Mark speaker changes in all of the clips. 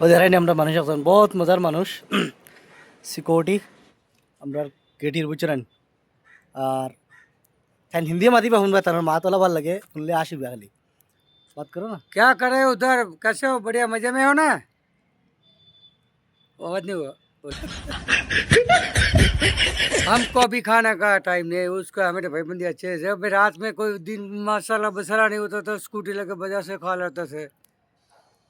Speaker 1: ও দেখাইনি আমরা মানুষ একজন বহুত মজার মানুষ সিকিউরিটি আমরা গেটির বুঝছেন আর তাই হিন্দি মাতিবা শুনবা তার মাত ওলা ভাল লাগে শুনলে আসিবা খালি बात करो ना।
Speaker 2: क्या करे उधर? कैसे हो? बढ़िया मजे में हो ना? बहुत नहीं हुआ। हमको अभी खाना का टाइम नहीं है, उसका हमें तो भाईबंदी अच्छे से। अभी रात में कोई दिन मसाला बसाला नहीं होता तो स्कूटी लेके बाजार से खा लेते थे।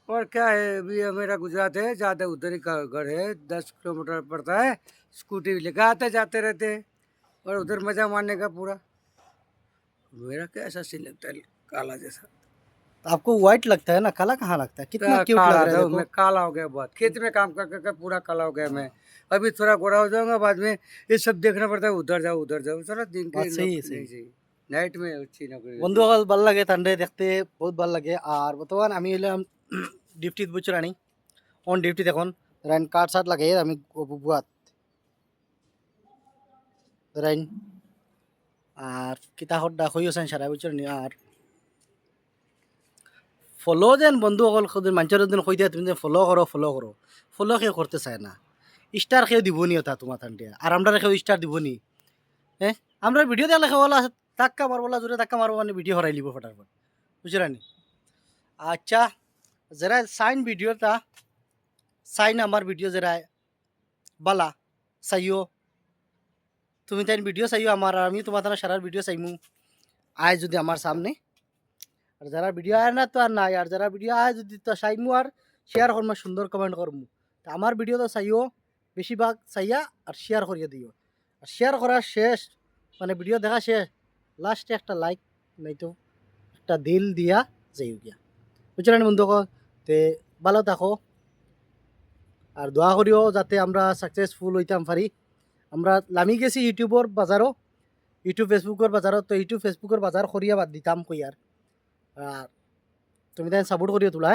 Speaker 2: और क्या है, अभी मेरा गुजरात है, ज़्यादा उधर ही का घर है, 10 किलोमीटर पड़ता है। स्कूटी लेके आते जाते रहते हैं और उधर मजा मारने का पूरा। मेरा कैसा सीन लगता है, काला जैसा।
Speaker 1: तो आपको व्हाइट लगता है ना, काला कहाँ लगता है, कितना क्यूट लग
Speaker 2: काला
Speaker 1: रहा है
Speaker 2: था
Speaker 1: देखो।
Speaker 2: मैं, काला हो गया बहुत, खेत में काम कर कर कर पूरा काला हो गया मैं। अभी थोड़ा गोरा हो जाऊंगा बाद में। ये सब देखना पड़ता है, उधर जाओ उधर जाओ, चलो दिन की
Speaker 1: बात सही है,
Speaker 2: नौकरी
Speaker 1: सही।
Speaker 2: नहीं चाहिए, नाइट में अच्छी नौकरी रहती
Speaker 1: বন্ধু সকল ভাল লাগে তান্ডে দেখতে বহুত ভাল লাগে। আর বর্তমান আমি হইলাম ডিউটিত বুঝছো রানি অন ডিউটিত এখন রাইন কার্ড শার্ট লাগে আমি বুয়াত রাইন আর কিতা হড্ডা হইছেন সারা বুঝছো নি। আর ফলো যেন বন্ধু সকল খুদিন মানুষের দিন কই দিয়া তুমি যে ফলো করো ফলো কেউ করতে চায় না। স্টার কেউ দিবনি ওটা তোমার তান্ডে আর আমরা কেউ স্টার দিবনি। হ্যাঁ আমরা ভিডিও দেখলে কেউ বলা ধাক্কা মারবলা জোরে ধাক্কা মারবো মানে ভিডিও হরাই লিব ফটাফট বুঝছো রানি। আচ্ছা যারা সাইন ভিডিওটা সাইন আমার ভিডিও যারা বালা চাইও তুমি তাই ভিডিও চাইও আমার আর আমি তোমার তারা সারার ভিডিও চাইমু আয় যদি আমার সামনে। আর যারা ভিডিও আয় না তো আর নাই, আর যারা ভিডিও আয় যদি তো চাইমু আর শেয়ার করবো, সুন্দর কমেন্ট করবো। তা আমার ভিডিও তো চাইও বেশিরভাগ চাইয়া আর শেয়ার করিয়ে দিও। আর শেয়ার করা শেষ মানে ভিডিও দেখা শেষ লাস্টে একটা লাইক নয়তো একটা দিল দিয়া যাইও গিয়া বুঝলেন বন্ধু। তে ভালো থাকো আর দোয়া করিও যাতে আমরা সাকসেসফুল হইতাম পারি। আমরা লামি গেছি ইউটিউবর বাজারও, ইউটিউব ফেসবুকের বাজারও। তো ইউটিউব ফেসবুকের বাজার করিয়া বাদ দিতাম কই আর তুমি তাই সাপোর্ট করিও তোলা।